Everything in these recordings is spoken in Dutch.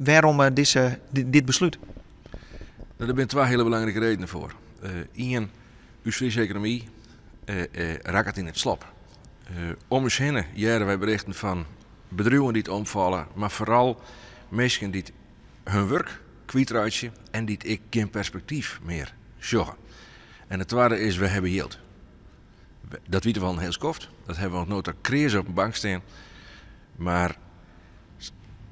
Waarom dit besluit? Er zijn twee hele belangrijke redenen voor. Eén, uw Friese economie raakt in het slop. Om ons heen jaren wij berichten van bedrijven die het omvallen, maar vooral mensen die hun werk kwijtraken en die ik geen perspectief meer zorgen. En het tweede is, we hebben yield. Dat weten we al een heel skoft. Dat hebben we nog nooit creërs op een bank staan. Maar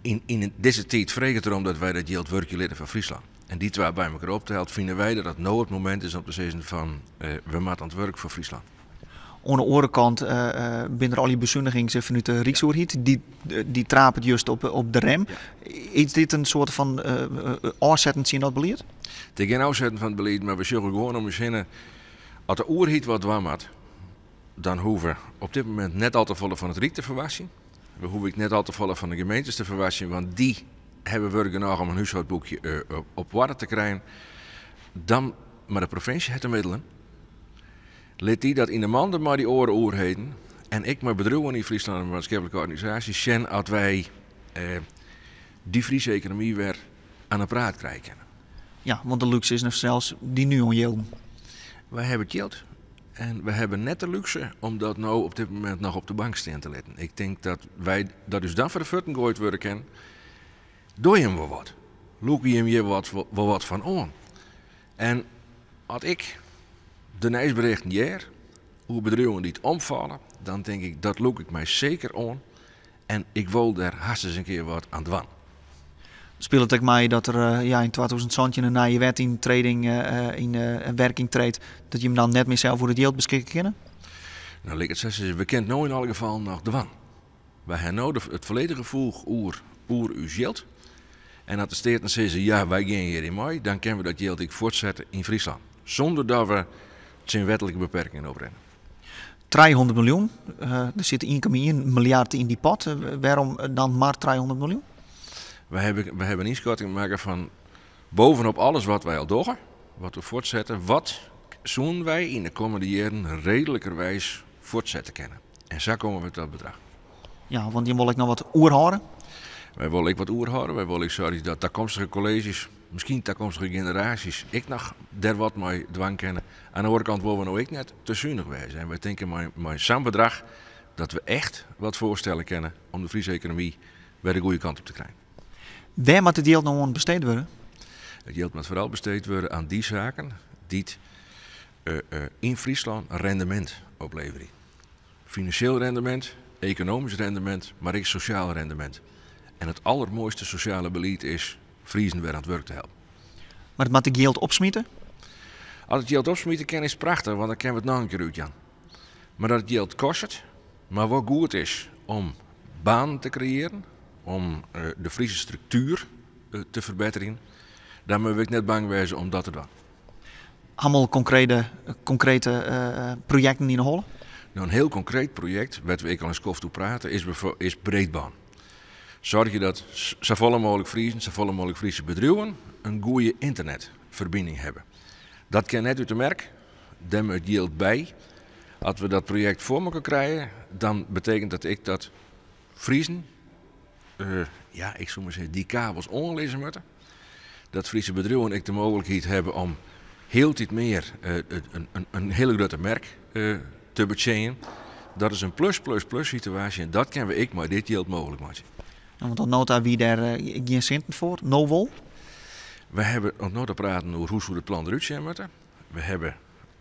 in deze tijd vraagt het erom dat wij dat yield werkje leren van Friesland. En die twee bij elkaar optelt, vinden wij dat het nou het moment is om te zeggen van we maken aan het werk voor Friesland. Aan de andere kant binnen er al die bezuinigingen vanuit de Rijksoverheid, die trapen juist op de rem. Ja. Is dit een soort van afzetten in dat beleid? Het is geen afzetten van het beleid, maar we zullen gewoon om ons heen. Als de oerheid wat dwam had, dan hoeven we op dit moment net al te vallen van het Rijk te verwassen. We hoeven net al te vallen van de gemeentes te verwassen, want die hebben we genoeg om een huishoudboekje op waarde te krijgen. Dan, maar de provincie heeft de middelen. Let die dat in de maanden maar die oorheden en ik maar bedrijven in Friesland en maatschappelijke organisaties zien dat wij die Friese economie weer aan de praat krijgen. Ja, want de luxe is nog zelfs die nu onjelden. Wij hebben het geld en we hebben net de luxe om dat nou op dit moment nog op de bank staan te letten. Ik denk dat wij dat dus dan voor de futten gooid worden kennen. Doe je hem wel wat. Loek je hem hier wat van aan. En als ik de nieuwsberichten hier, hoe bedrijven die het omvallen, dan denk ik dat loek ik mij zeker aan. En ik wil daar haast eens een keer wat aan doen. Speelt het ook mee dat er in 2017 een nieuwe wet in werking treedt, dat je hem dan net meer zelf voor het geld beschikken kunnen? Nou, ik het zeggen, we kennen nou in alle gevallen nog de wan. Wij hebben nou het volledige volg oer uw geld. En als de steden zeggen, ja, wij gaan hierin mee, dan kunnen we dat geld voortzetten in Friesland. Zonder dat we zijn wettelijke beperkingen oprennen. 300 miljoen. Er zit 1,1 miljard in die pot. Waarom dan maar 300 miljoen? We hebben een inschatting gemaakt van bovenop alles wat wij al doen, wat we voortzetten, wat zullen wij in de komende jaren redelijkerwijs voortzetten kunnen. En zo komen we tot dat bedrag. Ja, want die wil ik nog wat oerhouden. Wij willen wat oerhouden. Wij willen zorgen dat toekomstige colleges, misschien toekomstige generaties, ik nog daar wat mee dwang kennen. Aan de andere kant willen we nou ik net te zuinig zijn. Wij denken met zo'n bedrag dat we echt wat voorstellen kennen om de Friese economie weer de goede kant op te krijgen. Waar moet het geld nou aan besteed worden? Het geld moet vooral besteed worden aan die zaken die in Friesland rendement opleveren. Financieel rendement, economisch rendement, maar ook sociaal rendement. En het allermooiste sociale beleid is Friesen weer aan het werk te helpen. Maar het moet het geld opsmieten? Als het geld opsmieten kan is prachtig, want dan kennen we het nog een keer uit, Jan. Maar dat het geld kost, maar wat goed is om banen te creëren, om de Friese structuur te verbeteren, dan moet ik net bang wezen om dat te doen. Allemaal concrete projecten in de holle? Nou, een heel concreet project, waar we al eens kof toe praten, is breedbaan. Zorg je dat zoveel mogelijk Friesen, zoveel mogelijk Friese bedrijven een goede internetverbinding hebben. Dat kan net uit de merk, daar moet geld bij. Als we dat project voor elkaar krijgen, dan betekent dat Friesen, ik zou maar zeggen, die kabels onlezen moeten. Dat Friese bedrijven ook de mogelijkheid hebben om heel iets meer een hele grote merk te betjenen. Dat is een plus situatie en dat kunnen we met dit geld mogelijk maken. Want dan nota wie daar geen centen voor, no wol? We hebben ook nog te praten over hoe het plan eruit zien moeten. We hebben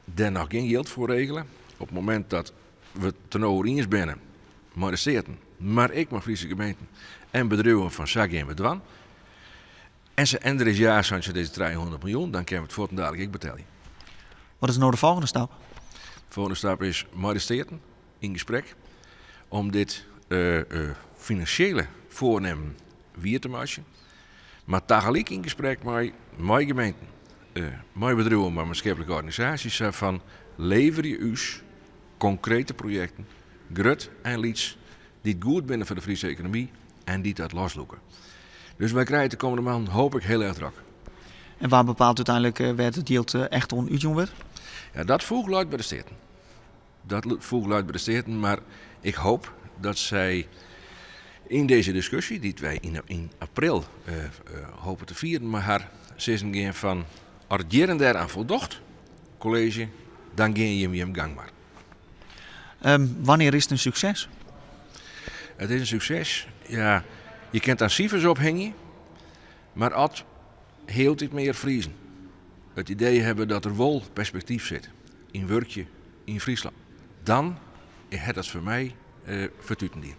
daar nog geen geld voor regelen. Op het moment dat we ten eens binnen, maar de steden, maar ik maar Friese gemeenten en bedrijven van Sag en Bedwan. En er is jaarsanctie deze 300 miljoen, dan kunnen we het voor dadelijk ik betalen. Wat is nou de volgende stap? De volgende stap is met de steden in gesprek om dit financiële voornemen weer te maken. Maar tegelijk in gesprek met gemeenten, met bedrijven, met maatschappelijke organisaties van lever je ons concrete projecten, grut en lieds, die goed binnen voor de Friese economie en die dat losloeken. Dus wij krijgen de komende maand hoop ik heel erg druk. En waar bepaalt uiteindelijk werd het geld echt onuitjong werd? Ja, dat voegt luid bij de steden. Maar ik hoop dat zij In deze discussie, die wij in april hopen te vieren, maar haar zeggen gaan van als jaren daaraan voldocht, college, dan ga je hem gangbaar. Wanneer is het een succes? Het is een succes. Ja, je kunt daar cijfers ophangen, maar als heel dit meer vriezen. Het idee hebben dat er wel perspectief zit in werkje in Friesland. Dan is het voor mij vertuten die.